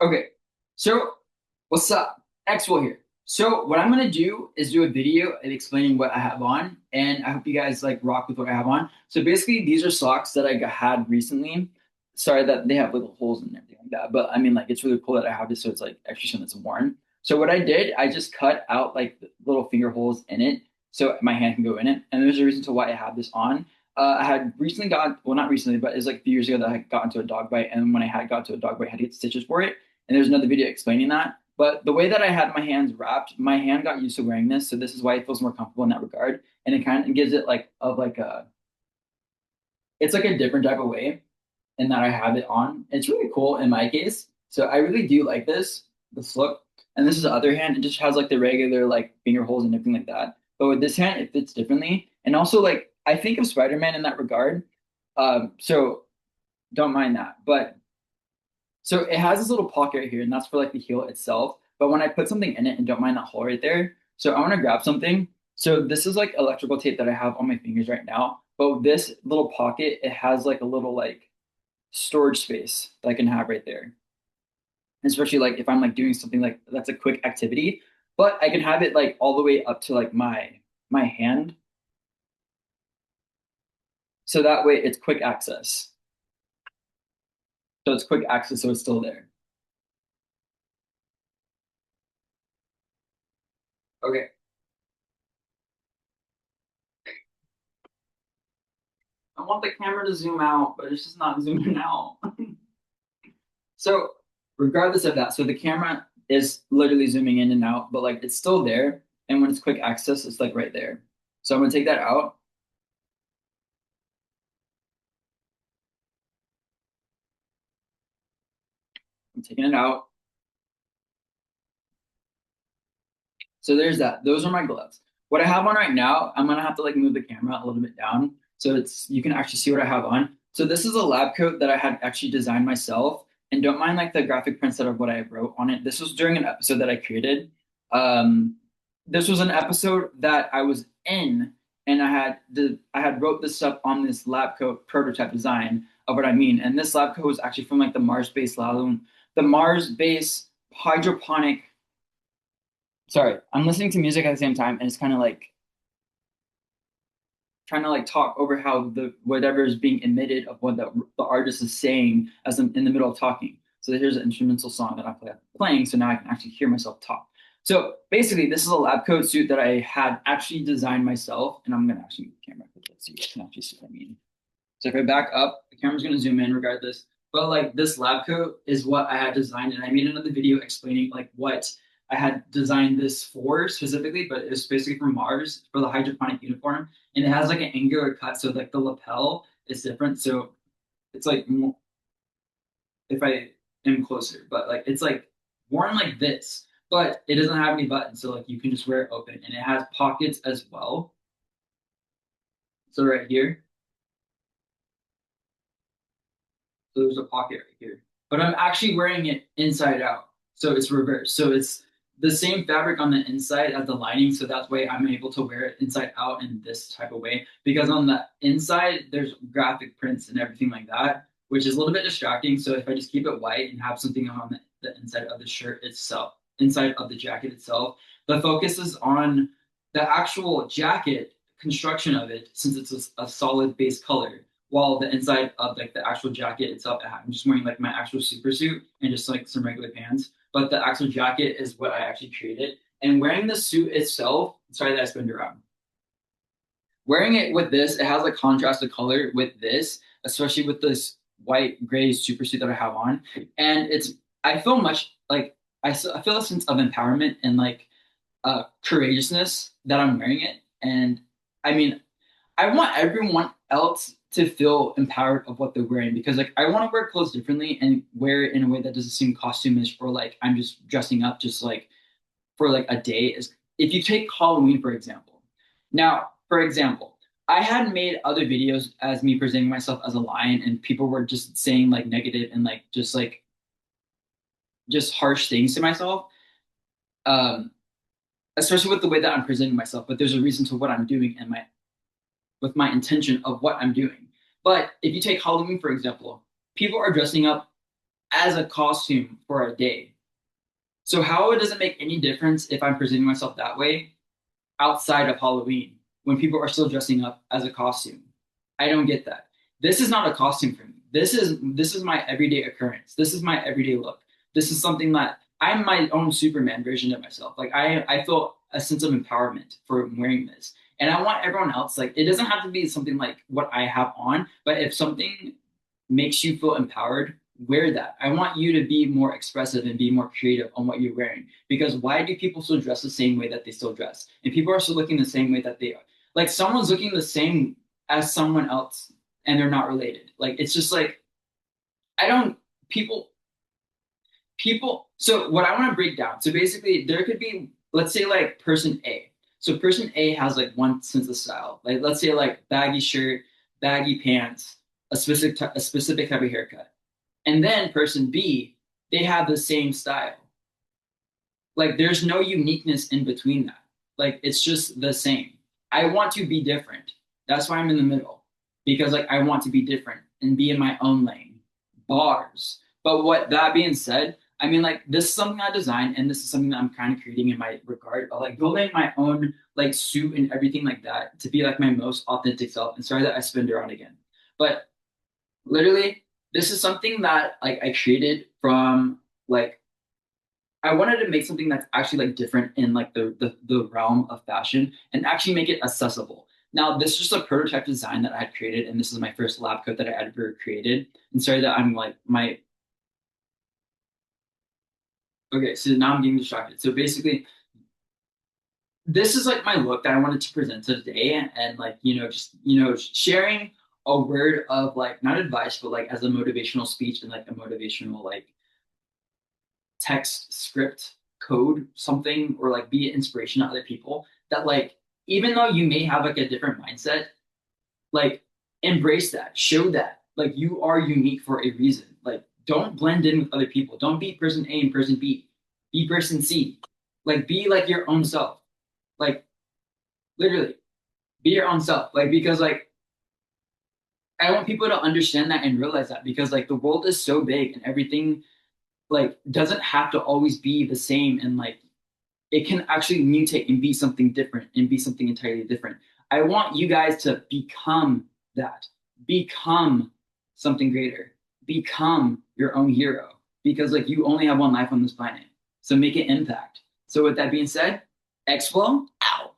Okay, so what's up? Xwell here. So what I'm gonna do is do a video and explaining what I have on, and I hope you guys like rock with what I have on. So basically, these are socks that had recently. Sorry that they have little holes and everything like that, but I mean, like it's really cool that I have this, so it's like extra something that's worn. So what I did, I just cut out like the little finger holes in it, so my hand can go in it. And there's a reason to why I have this on. I had recently got, well, not recently, but it's like a few years ago that I got into a dog bite, and when I had got to a dog bite, I had to get stitches for it, and there's another video explaining that. But the way that I had my hands wrapped, my hand got used to wearing this, so this is why it feels more comfortable in that regard. And it kind of gives it like a, it's like a different type of way in that I have it on. It's really cool in my case. So I really do like this look. And this is the other hand, it just has like the regular like finger holes and everything like that. But with this hand, it fits differently. And also like I think of Spider-Man in that regard. So don't mind that. But so it has this little pocket right here, and that's for like the heel itself. But when I put something in it, and don't mind that hole right there, so I want to grab something. So this is like electrical tape that I have on my fingers right now. But with this little pocket, it has like a little like storage space that I can have right there. Especially like if I'm like doing something like that's a quick activity, but I can have it like all the way up to like my hand. So that way it's quick access. So it's quick access, so it's still there. Okay. I want the camera to zoom out, but it's just not zooming out. So regardless of that, so the camera is literally zooming in and out, but like it's still there. And when it's quick access, it's like right there. So I'm gonna take that out. I'm taking it out. So there's that. Those are my gloves. What I have on right now, I'm gonna have to like move the camera a little bit down so it's you can actually see what I have on. So this is a lab coat that I had actually designed myself. And don't mind like the graphic prints that of what I wrote on it. This was during an episode that I created. Um, this was an episode that I was in, and I had wrote this stuff on this lab coat prototype design of what I mean. And this lab coat was actually from like the Mars base hydroponic. Sorry, I'm listening to music at the same time, and it's kind of like trying to like talk over how the whatever is being emitted of what the artist is saying as I'm in the middle of talking. So here's an instrumental song that playing, so now I can actually hear myself talk. So basically, this is a lab coat suit that I had actually designed myself, and I'm gonna actually move the camera so you guys can actually see what I mean. So if I back up, the camera's gonna zoom in regardless. But like this lab coat is what I had designed, and I made another video explaining like what I had designed this for specifically, but it's basically for Mars for the hydroponic uniform, and it has like an angular cut, so like the lapel is different. So it's like if I am closer, but like it's like worn like this, but it doesn't have any buttons, so like you can just wear it open, and it has pockets as well. So right here, so there's a pocket right here. But I'm actually wearing it inside out. So it's reversed. So it's the same fabric on the inside as the lining. So that's why I'm able to wear it inside out in this type of way. Because on the inside, there's graphic prints and everything like that, which is a little bit distracting. So if I just keep it white and have something on the inside of the shirt itself, inside of the jacket itself, the focus is on the actual jacket construction of it, since it's a solid base color, while the inside of like the actual jacket itself, I'm just wearing like my actual super suit and just like some regular pants. But the actual jacket is what I actually created. And wearing the suit itself, sorry that I spun around. Wearing it with this, it has a contrast of color with this, especially with this white gray super suit that I have on. And it's I feel much like I feel a sense of empowerment and like courageousness that I'm wearing it. And I mean, I want everyone else to feel empowered of what they're wearing because like I want to wear clothes differently and wear it in a way that doesn't seem costumish or like I'm just dressing up just like for like a day. Is if you take Halloween for example. Now, for example, I had made other videos as me presenting myself as a lion and people were just saying like negative and like just harsh things to myself. Um, Especially with the way that I'm presenting myself, but there's a reason to what I'm doing and my with my intention of what I'm doing. But if you take Halloween, for example, people are dressing up as a costume for a day. So how does it make any difference if I'm presenting myself that way outside of Halloween when people are still dressing up as a costume? I don't get that. This is not a costume for me. This is my everyday occurrence. This is my everyday look. This is something that I'm my own Superman version of myself. Like I feel a sense of empowerment for wearing this. And I want everyone else, like it doesn't have to be something like what I have on, but if something makes you feel empowered, wear that. I want you to be more expressive and be more creative on what you're wearing. Because why do people still dress the same way that they still dress? And people are still looking the same way that they are. Like someone's looking the same as someone else and they're not related. Like it's just like I don't people so what I want to break down. So basically there could be, let's say like person A. So person A has like one sense of style. Like let's say like baggy shirt, baggy pants, a specific type of haircut. And then person B, they have the same style. Like there's no uniqueness in between that. Like it's just the same. I want to be different. That's why I'm in the middle. Because like I want to be different and be in my own lane. Bars. But what that being said, I mean like this is something I designed and this is something that I'm kind of creating in my regard of like building my own like suit and everything like that to be like my most authentic self. And sorry that I spinned around again. But literally, this is something that like I created from like I wanted to make something that's actually like different in like the realm of fashion and actually make it accessible. Now, this is just a prototype design that I had created, and this is my first lab coat that I ever created. And sorry that I'm like my okay, so now I'm getting distracted. So basically, this is like my look that I wanted to present today, and like just sharing a word of like not advice, but like as a motivational speech and like a motivational like text script code something or like be an inspiration to other people that like even though you may have like a different mindset like embrace that, show that like you are unique for a reason. Like don't blend in with other people, don't be person A and person B, be person C. Like be like your own self, like literally be your own self, like because like I want people to understand that and realize that because like the world is so big and everything like doesn't have to always be the same and like it can actually mutate and be something different and be something entirely different. I want you guys to become that, become something greater, become your own hero because like you only have one life on this planet. So make an impact. So with that being said, Expo out.